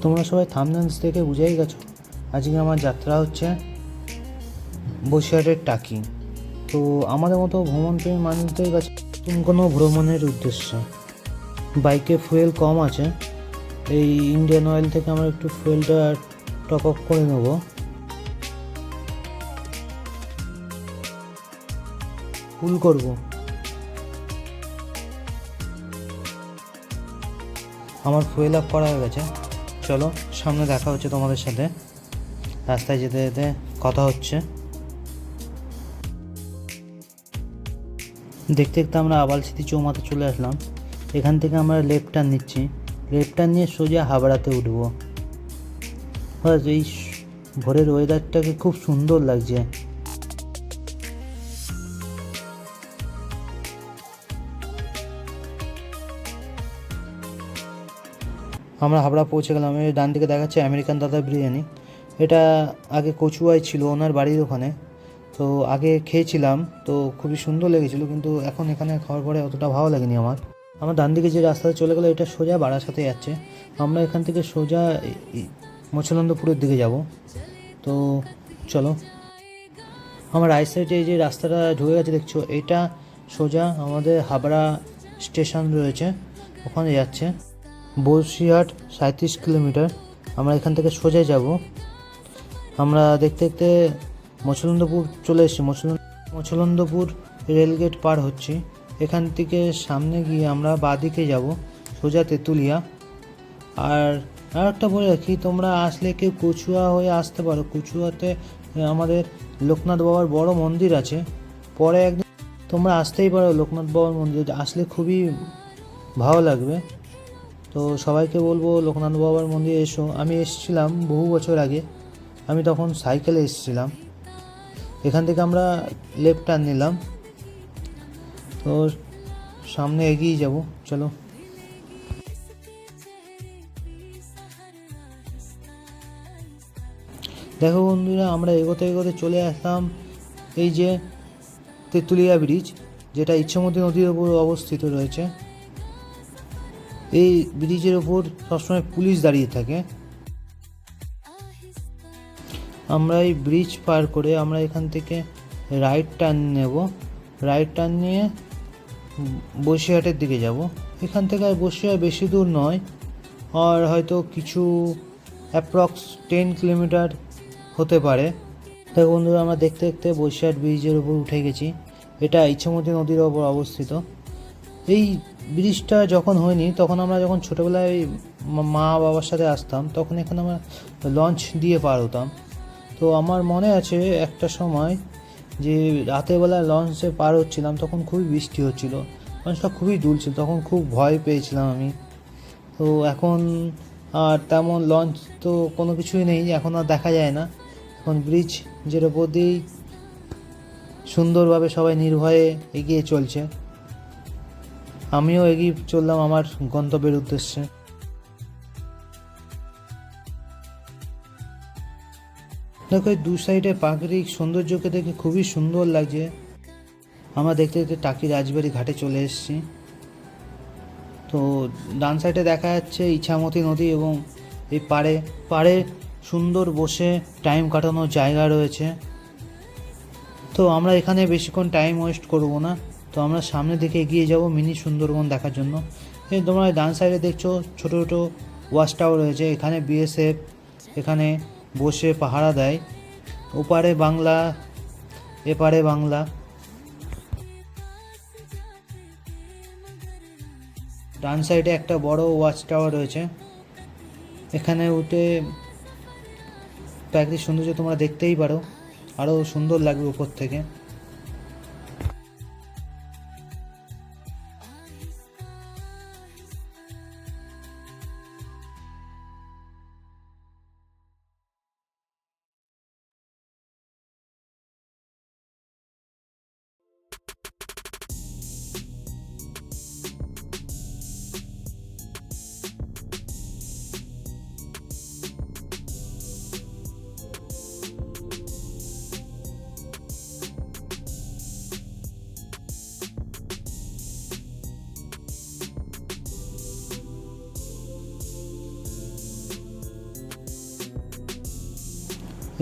তোমরা সবাই থাম্বনেলস দেখে বুঝেই গেছো আজকে আমার যাত্রা হচ্ছে বসিরহাটের টাকি। তো আমাদের মতো ভ্রমণপ্রেমী মানুষদের কাছে নতুন কোনো ভ্রমণের উদ্দেশ্যে বাইকে ফুয়েল কম আছে, এই ইন্ডিয়ান অয়েল থেকে আমরা একটু ফুয়েলটা টপ আপ করে নেব। ফুল করব। আমার ফুয়েল আপ করা হয়ে গেছে। চলো সামনে দেখা হচ্ছে তোমাদের সাথে, রাস্তায় যেতে যেতে কথা হচ্ছে। দেখতে দেখতে আমরা আবালসিটি চৌমাথা চলে আসলাম। এখান থেকে আমরা লেফট টার্ন নিচ্ছি, লেফট টার্ন নিয়ে সোজা হাবড়াতে উঠবো। বাস, এই ভোরের ওয়েদারটাকে খুব সুন্দর লাগছে। আমরা হাবড়া পৌঁছে গেলাম। এই ডান দিকে দেখাচ্ছে আমেরিকান দাদা বিরিয়ানি। এটা আগে কচুয়ায় ছিল, ওনার বাড়ির ওখানে। তো আগে খেয়েছিলাম, তো খুবই সুন্দর লেগেছিলো, কিন্তু এখন এখানে খাওয়ার পরে অতটা ভালো লাগেনি আমার। আমার ডান দিকে যে রাস্তাটা চলে গেলো এটা সোজা বারাসাতে যাচ্ছে। আমরা এখান থেকে সোজা মছলন্দপুরের দিকে যাব। তো চলো, আমার রাইট সাইডে এই যে রাস্তাটা ঢুকে গেছে দেখছো, এটা সোজা আমাদের হাবড়া স্টেশন রয়েছে, ওখানে যাচ্ছে। বসিরহাট 37 কিলোমিটার। আমরা এখান থেকে সোজা যাব। আমরা দেখতে দেখতে মছলন্দপুর চলে এসেছি। মছলন্দপুর রেলগেট পার হচ্ছি। এখান থেকে সামনে গিয়ে আমরা বাঁদিকে যাব সোজা তেঁতুলিয়া। আর একটা বলে রাখি, তোমরা আসলে কেউ কচুয়া হয়ে আসতে পারো। কচুয়াতে আমাদের লোকনাথ বাবার বড় মন্দির আছে। পরে একদিন তোমরা আসতেই পারো লোকনাথ বাবার মন্দির, আসলে খুবই ভালো লাগবে। তো সবাইকে বলবো লোকনাথ বাবার মন্দিরে এসো। আমি এসেছিলাম বহু বছর আগে, আমি তখন সাইকেলে এসেছিলাম। এখান থেকে আমরা লেফট টার্ন নিলাম, তো সামনে এগিয়ে যাব। চলো, দেখো বন্ধুরা, আমরা এগোতে এগোতে চলে আসলাম এই যে তেঁতুলিয়া ব্রিজ, যেটা ইচ্ছামতি নদীর ওপর অবস্থিত রয়েছে। এই ব্রিজের ওপর সবসময় পুলিশ দাঁড়িয়ে থাকে। আমরা এই ব্রিজ পার করে আমরা এখান থেকে রাইট টার্ন নেব। রাইট টার্ন নিয়ে বসিরহাটের দিকে যাব। এখান থেকে আর বসিরহাট বেশি দূর নয়, আর হয়তো কিছু অ্যাপ্রক্স 10 কিলোমিটার হতে পারে। দেখো বন্ধুরা, আমরা দেখতে দেখতে বসিরহাট ব্রিজের উপর উঠে গেছি। এটা ইচ্ছামতি নদীর ওপর অবস্থিত। এই ব্রিজটা যখন হয়নি, তখন আমরা যখন ছোটোবেলায় মা বাবার সাথে আসতাম, তখন এখানে আমরা লঞ্চ দিয়ে পার হতাম। তো আমার মনে আছে একটা সময় যে রাতের বেলা লঞ্চে পার হচ্ছিলাম, তখন খুবই বৃষ্টি হচ্ছিল, লঞ্চটা খুবই দুলছিল, তখন খুব ভয় পেয়েছিলাম আমি। তো এখন আর তেমন লঞ্চ তো কোনো কিছুই নেই, এখন আর দেখা যায় না। এখন ব্রিজের ওপর দিয়েই সুন্দরভাবে সবাই নির্ভয়ে এগিয়ে চলছে। আমিও এগিয়ে চললাম আমার গন্তব্যের উদ্দেশ্যে। দেখো, এই দু সাইডে প্রাকৃতিক সৌন্দর্যকে দেখে খুবই সুন্দর লাগছে। আমরা দেখতে দেখতে টাকি রাজবাড়ি ঘাটে চলে এসেছি। তো ডান সাইডে দেখা যাচ্ছে ইছামতি নদী, এবং এই পাড়ে সুন্দর বসে টাইম কাটানোর জায়গা রয়েছে। তো আমরা এখানে বেশিক্ষণ টাইম ওয়েস্ট করব না, তো আমরা সামনের দিকে এগিয়ে যাব মিনি সুন্দরবন দেখার জন্য। এই তোমরা ডান সাইডে দেখছো ছোটো ছোটো ওয়াচ টাওয়ার রয়েছে, এখানে বিএসএফ এখানে বসে পাহারা দেয়। ওপারে বাংলা, এপারে বাংলা। ডান সাইডে একটা বড় ওয়াচ টাওয়ার রয়েছে, এখানে উঠে প্রাকৃতিক সৌন্দর্য তোমরা দেখতেই পারো, আরও সুন্দর লাগবে উপর থেকে।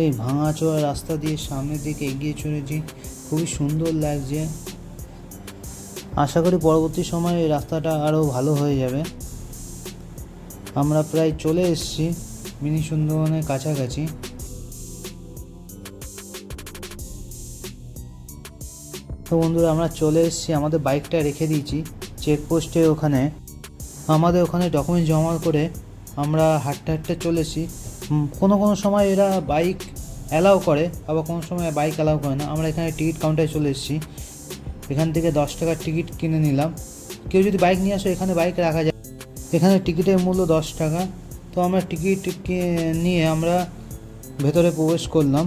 এই ভাঙাচোরা রাস্তা দিয়ে সামনের দিকে এগিয়ে চলেছি, খুবই সুন্দর লাগছে। আশা করি পরবর্তী সময়ে এই রাস্তাটা আরও ভালো হয়ে যাবে। আমরা প্রায় চলে এসেছি মিনি সুন্দরবনের কাছাকাছি। তো বন্ধুরা, আমরা চলে এসেছি, আমাদের বাইকটা রেখে দিয়েছি চেকপোস্টে ওখানে। আমাদের ওখানে ডকুমেন্ট জমা করে আমরা হাঁটতে হাঁটতে চলেছি। কোনো কোনো সময় এরা বাইক অ্যালাউ করে, আবার কোনো সময় বাইক অ্যালাউ করে না। আমরা এখানে টিকিট কাউন্টারে চলে এসেছি, এখান থেকে 10 টাকার টিকিট কিনে নিলাম। কেউ যদি বাইক নিয়ে আসো এখানে বাইক রাখা যায়। এখানে টিকিটের মূল্য 10 টাকা। তো আমরা টিকিট নিয়ে আমরা ভেতরে প্রবেশ করলাম।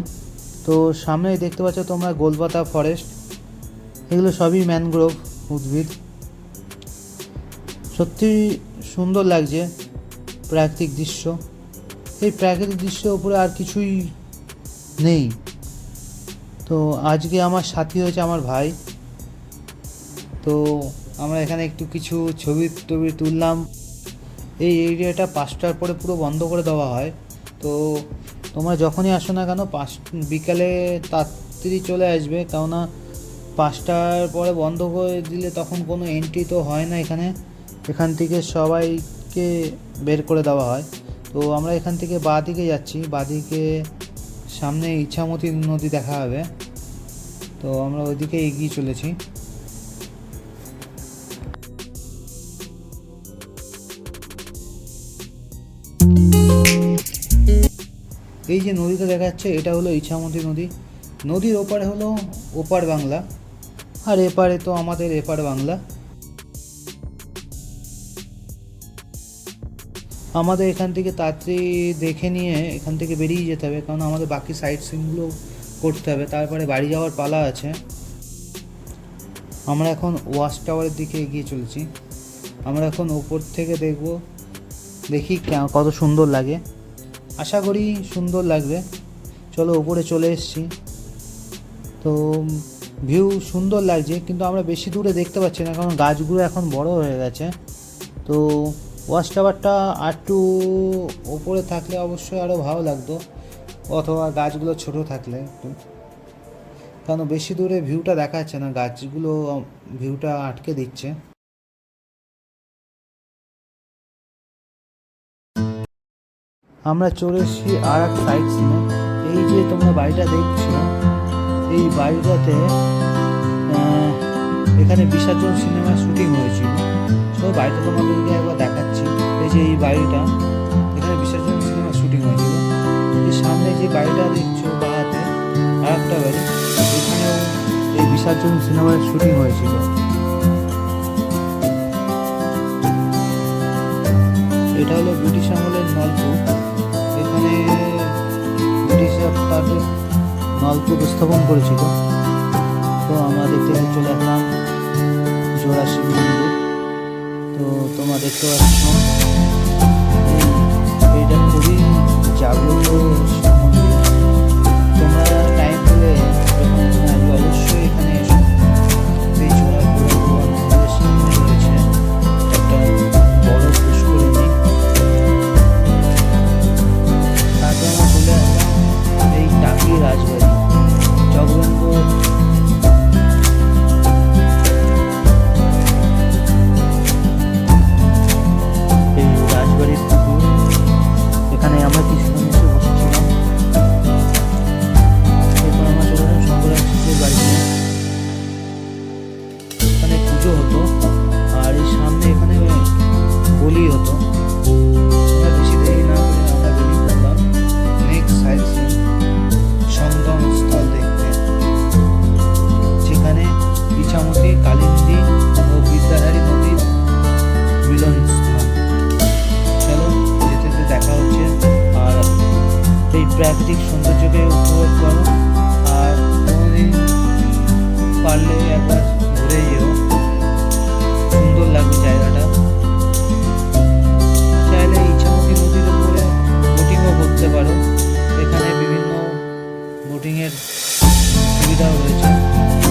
তো সামনেই দেখতে পাচ্ছ তোমরা গোলপাতা ফরেস্ট, এগুলো সবই ম্যানগ্রোভ উদ্ভিদ। সত্যি সুন্দর লাগছে প্রাকৃতিক দৃশ্য। এই প্রাকৃতিক দৃশ্যের উপরে আর কিছুই নেই। তো আজকে আমার সাথী হয়েছে আমার ভাই। তো আমরা এখানে একটু কিছু ছবি তুললাম। এই এরিয়াটা 5টার পরে পুরো বন্ধ করে দেওয়া হয়। তো তোমরা যখনই আসো না কেন বিকালে তাড়াতাড়ি চলে আসবে, কেননা 5টার পরে বন্ধ করে দিলে তখন কোনো এন্ট্রি তো হয় না এখান থেকে সবাইকে বের করে দেওয়া হয়। তো আমরা এখান থেকে বাঁ দিকে যাচ্ছি, বাঁ দিকে সামনে ইছামতি নদী দেখা হবে। তো আমরা ওইদিকে এগিয়ে চলেছি। এই যে নদীটা দেখা যাচ্ছে এটা হলো ইছামতি নদী। নদীর ওপারে হলো ওপার বাংলা, আর এপারে তো আমাদের এপার বাংলা। আমাদের এখান থেকে তাড়াতাড়ি দেখে নিয়ে এখান থেকে বেরিয়ে যেতে হবে, কারণ আমাদের বাকি সাইট সিনগুলো করতে হবে, তারপরে বাড়ি যাওয়ার পালা আছে। আমরা এখন ওয়াচ টাওয়ারের দিকে এগিয়ে চলেছি। আমরা এখন ওপর থেকে দেখি কত সুন্দর লাগে। আশা করি সুন্দর লাগবে। চলো ওপরে চলে এসেছি। তো ভিউ সুন্দর লাগছে, কিন্তু আমরা বেশি দূরে দেখতে পাচ্ছি না, কারণ গাছগুলো এখন বড় হয়ে গেছে। তো ওয়াচ টাওয়ারটা একটু ওপরে থাকলে অবশ্যই আরও ভালো লাগতো, অথবা গাছগুলো ছোট থাকলে একটু, কারণ বেশি দূরে ভিউটা দেখা যাচ্ছে না, গাছগুলো ভিউটা আটকে দিচ্ছে। আমরা চলে এসেছি আর এক সাইড সিনে। এই যে তোমরা বাড়িটা দেখছো, এই বাড়িটাতে এখানে বিসর্জন সিনেমার শুটিং হয়েছিল। তো বাড়িটা তোমাদেরকে একবার দেখাচ্ছি। এই যে এই বাড়িটা, এখানে বিসর্জন সিনেমার শুটিং হয়েছিল। এই সামনে যে বাড়িটা দেখছো বাড়াতে আর একটা বাড়ি, এখানেও এই বিসর্জন সিনেমার শুটিং হয়েছিল। এটা হলো ব্রিটিশ আমলের নলকূপ। এখানে ব্রিটিশরা তাদের নলকূপ স্থাপন করেছিল। তো আমরা দেখতে চলে আসলাম জোড়া শিব মন্দির। তো তোমরা দেখতে পাচ্ছ এইটা খুবই জাগ্রত শিব মন্দির। তোমরা টাইম পেলে অবশ্যই এখানে এসো। এই জোড়া মন্দিরের সামনে রয়েছে একটা বড় পুষ্করিণী। তারপর আমরা চলে আসলাম এই টাকি রাজবাড়ি, জগবন্ধু রাজবাড়ির পুকুর। এখানে আমরা কিছুক্ষণ এসে বসেছিলাম। এরপর আমরা চলে গেলাম শঙ্করাচার্যের বাড়িতে। এখানে পুজো হতো, আর এই সামনে এখানে বলি হতো। বেশি দেরি না করে আমরা বেরিয়ে পড়লাম নেক্সট সাইট সিন, সঙ্গম স্থল দেখতে, যেখানে ইছামতি, কালিন্দী ও বিদ্যাধারী নদীর মিলন স্থান। চলো যেতে যেতে দেখা হচ্ছে। আর এই প্রাকৃতিক সৌন্দর্যকে উপভোগ করো, আর কোনোদিন পারলে একবার ঘুরে যেও, সুন্দর লাগবে জায়গাটা। চাইলে ইছামতি নদীর উপরে বোটিংও করতে পারো। এখানে বিভিন্ন বোটিংয়ের সুবিধাও রয়েছে।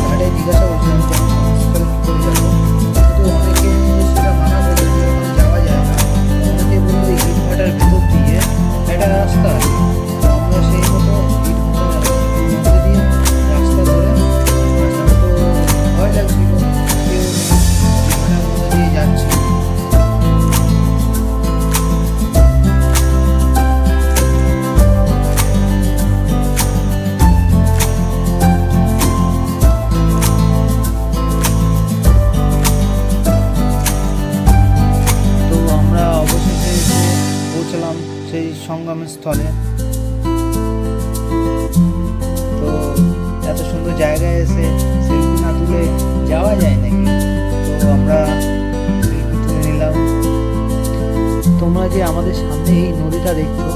ঘাটে জিজ্ঞাসা করছিলাম কেন সংস্কার কী করে যাবো, কিন্তু অনেকে সেটা মানা বলে যে ওখানে যাওয়া যায় না। অনেকে বললো ইটভাটার ভেতর দিয়ে একটা রাস্তা আছে। আমরা সেই মতো সেই সঙ্গমের স্থলে। তো এত সুন্দর জায়গায় এসে সেলফি না তুলে যাওয়া যায় নাকি? তো আমরা সেলফি তুলে নিলাম। তোমরা যে আমাদের সামনে এই নদীটা দেখছো,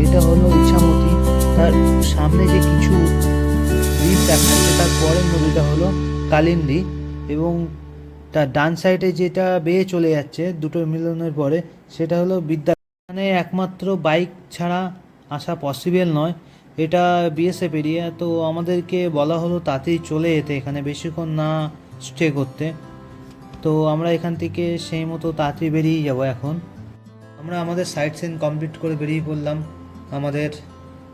এটা হলো ইছামতি। তার সামনে যে কিছু দ্বীপ দেখা যাচ্ছে, তার পরের নদীটা হলো কালিন্দী, এবং তার ডান সাইডে যেটা বেয়ে চলে যাচ্ছে দুটোর মিলনের পরে, সেটা হলো বিদ্যা। মানে একমাত্র বাইক ছাড়া আসা পসিবল নয়, এটা বিএসএফ এরিয়া। তো আমাদেরকে বলা হলো তাড়াতাড়ি চলে যেতে, এখানে বেশিক্ষণ না স্টে করতে। তো আমরা এখান থেকে সেই মতো তাড়াতাড়ি বেরিয়ে যাব। এখন আমরা আমাদের সাইট সিন কমপ্লিট করে বেরিয়ে পড়লাম আমাদের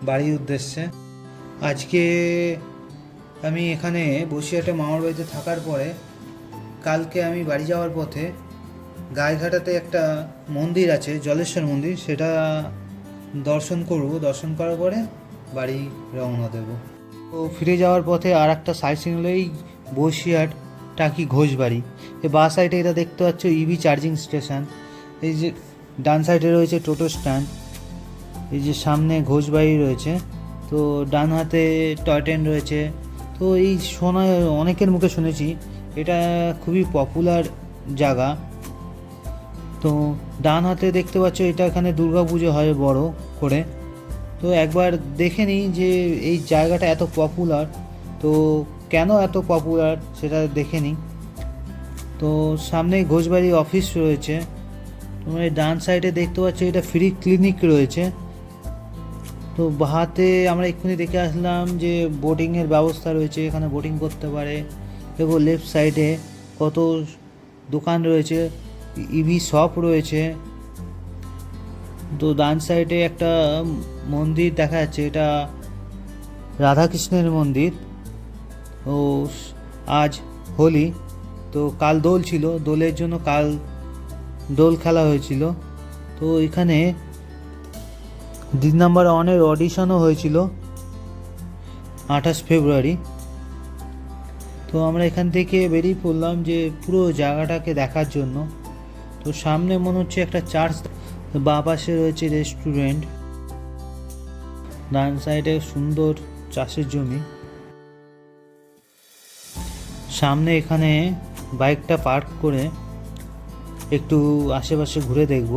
বাড়ির উদ্দেশ্যে। আজকে আমি এখানে বসিরহাটে মামার বাড়িতে থাকার পরে কালকে আমি বাড়ি যাওয়ার পথে গায়েঘাটাতে একটা মন্দির আছে, জলেশ্বর মন্দির, সেটা দর্শন করব। দর্শন করার পরে বাড়ি রওনা দেব। তো ফিরে যাওয়ার পথে আর একটা সাইট সিন হলো এই বসিরহাট টাকি ঘোষবাড়ি। এই বাঁ সাইডে এটা দেখতে পাচ্ছ ইভি চার্জিং স্টেশন। এই যে ডান সাইডে রয়েছে টোটো স্ট্যান্ড। এই যে সামনে ঘোষবাড়ি রয়েছে। তো ডান হাতে টয় ট্রেন রয়েছে। তো এই শোনা, অনেকের মুখে শুনেছি এটা খুবই পপুলার জায়গা। তো ডান হাতে দেখতে পাচ্ছ এটা এখানে দুর্গাপুজো হয় বড় করে। তো একবার দেখে নিই যে এই জায়গাটা এত পপুলার, তো কেন এত পপুলার সেটা দেখে নিই। তো সামনে ঘোষবাড়ি অফিস রয়েছে। তোমরা এই ডান সাইডে দেখতে পাচ্ছ এটা ফ্রি ক্লিনিক রয়েছে। তো হাতে আমরা এক্ষুনি দেখে আসলাম যে বোটিংয়ের ব্যবস্থা রয়েছে, এখানে বোটিং করতে পারে। দেখো লেফট সাইডে কত দোকান রয়েছে, ইভি শপ রয়েছে। তো ডান সাইডে একটা মন্দির দেখা যাচ্ছে, এটা রাধাকৃষ্ণের মন্দির। ও আজ হোলি, তো কাল দোল ছিল, দোলের জন্য কাল দোল খেলা হয়েছিল। তো এখানে 2 নম্বর ওয়ানের অডিশনও হয়েছিল 28 ফেব্রুয়ারি। তো আমরা এখান থেকে বেরিয়ে পড়লাম যে পুরো জায়গাটাকে দেখার জন্য। তো সামনে মনে হচ্ছে একটা চার্চ, বাঁ পাশে রয়েছে রেস্টুরেন্ট, ডান সাইডে সুন্দর চাষের জমি। সামনে এখানে বাইকটা পার্ক করে একটু আশেপাশে ঘুরে দেখব।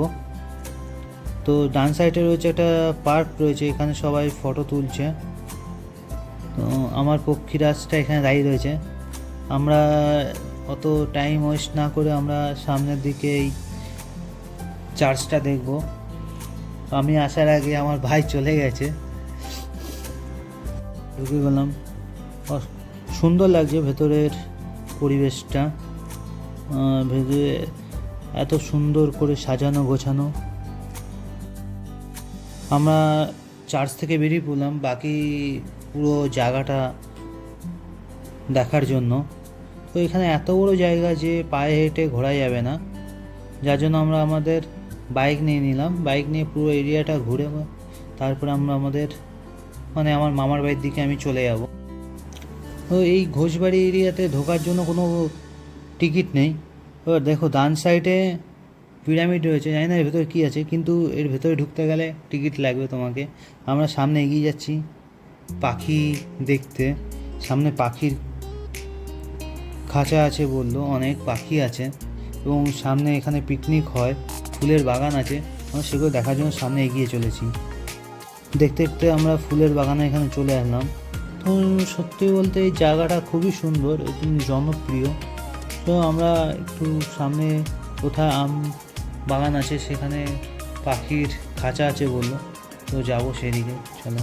তো ডান সাইডে রয়েছে একটা পার্ক রয়েছে, এখানে সবাই ফটো তুলছে। তো আমার পক্ষীরাজটা এখানে দাঁড়িয়ে রয়েছে। আমরা অত টাইম ওয়েস্ট না করে আমরা সামনের দিকে এই চার্চটা দেখব। আমি আসার আগে আমার ভাই চলে গেছে। ঢুকে গেলাম, সুন্দর লাগছে ভেতরের পরিবেশটা। ভেতরে এত সুন্দর করে সাজানো গোছানো। আমরা চার্চ থেকে বেরিয়ে পড়লাম বাকি পুরো জায়গাটা দেখার জন্য। তো এখানে এত বড় জায়গা যে পায়ে হেঁটে ঘোরা যাবে না, যার জন্য আমরা আমাদের বাইক নিয়ে নিলাম। বাইক নিয়ে পুরো এরিয়াটা ঘুরে তারপরে আমরা আমাদের আমার মামার বাড়ির দিকে আমি চলে যাব। তো এই ঘোষবাড়ি এরিয়াতে ঢোকার জন্য কোনো টিকিট নেই। এবার দেখো ডান সাইডে পিরামিড রয়েছে, জানি না এর ভেতরে কী আছে, কিন্তু এর ভেতরে ঢুকতে গেলে টিকিট লাগবে তোমাকে। আমরা সামনে এগিয়ে যাচ্ছি পাখি দেখতে। সামনে পাখির খাঁচা আছে বললো, অনেক পাখি আছে, এবং সামনে এখানে পিকনিক হয়, ফুলের বাগান আছে। আমরা সেগুলো দেখার জন্য সামনে এগিয়ে চলেছি। দেখতে দেখতে আমরা ফুলের বাগানে এখানে চলে আসলাম। তো সত্যি বলতে এই জায়গাটা খুবই সুন্দর, জনপ্রিয়। তো আমরা একটু সামনে কোথায় আম বাগান আছে, সেখানে পাখির খাঁচা আছে বললো, তো যাবো সেদিকে। চলো।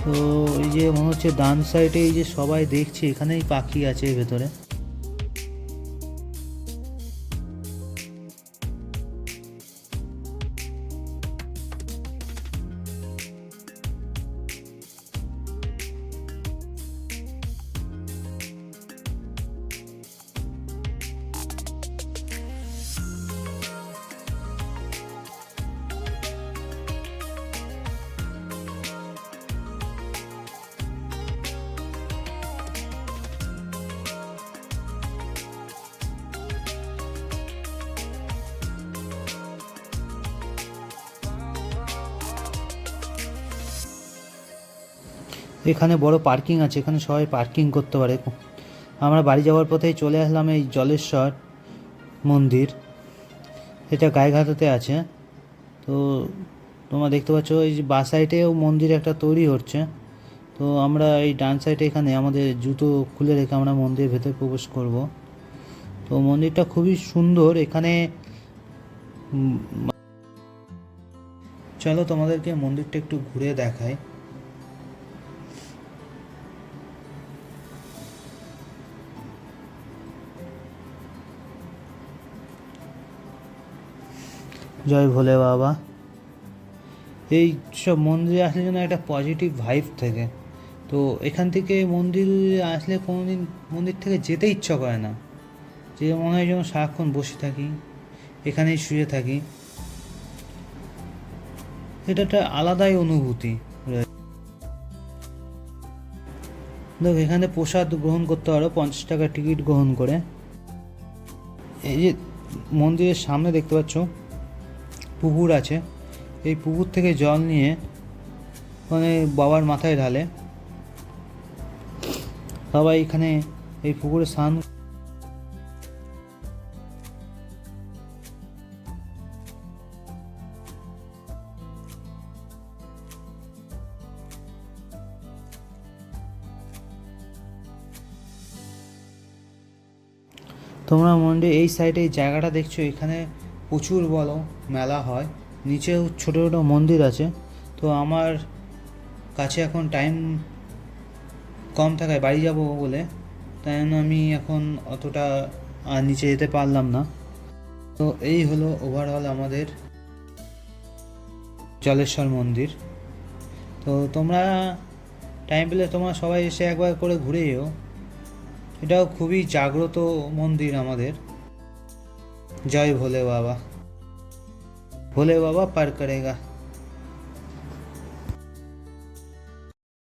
তো এই যে মনে হচ্ছে ডান সাইডে এই যে সবাই দেখছি, এখানেই পাখি আছে ভেতরে। এখানে বড় পার্কিং আছে, এখানে সবাই পার্কিং করতে পারে। আমরা বাড়ি যাওয়ার পথেই চলে আসলাম এই জলেশ্বর মন্দির, এটা গাইঘাটাতে আছে। তো তোমরা দেখতে পাচ্ছ এই যে বাঁ সাইডেও মন্দির একটা তৈরি হচ্ছে। তো আমরা এই ডান সাইডে এখানে আমাদের জুতো খুলে রেখে আমরা মন্দিরের ভেতরে প্রবেশ করব। তো মন্দিরটা খুবই সুন্দর। এখানে চলো তোমাদেরকে মন্দিরটা একটু ঘুরে দেখাই। জয় ভোলে বাবা। এই সব মন্দিরে আসলে যেন একটা পজিটিভ ভাইব থাকে। তো এখান থেকে মন্দিরে আসলে কোনোদিন মন্দির থেকে যেতে ইচ্ছা করে না, যে মনে হয় যেন সারাক্ষণ বসে থাকি, এখানেই শুয়ে থাকি। এটা একটা আলাদাই অনুভূতি। দেখ এখানে প্রসাদ গ্রহণ করতে পারো 50 টাকা টিকিট গ্রহণ করে। এই যে মন্দিরের সামনে দেখতে পাচ্ছ পুকুর আছে, এই পুকুর থেকে জল নিয়ে মানে বাবার মাথায় ঢালে সবাই। এখানে এই পুকুরে স্নান তোমরা মন্দির এই সাইডে এই জায়গাটা দেখছো, এখানে প্রচুর বড় মেলা হয়, নিচেও ছোটো ছোটো মন্দির আছে। তো আমার কাছে এখন টাইম কম থাকায় বাড়ি যাব বলে, তাই জন্য আমি এখন অতটা আর নিচে যেতে পারলাম না। তো এই হলো ওভারঅল আমাদের জলেশ্বর মন্দির। তো তোমরা টাইম পেলে তোমরা সবাই এসে একবার করে ঘুরে যেও। এটাও খুবই জাগ্রত মন্দির আমাদের। জয় ভোলে বাবা, ভোলে বাবা পার করেগা।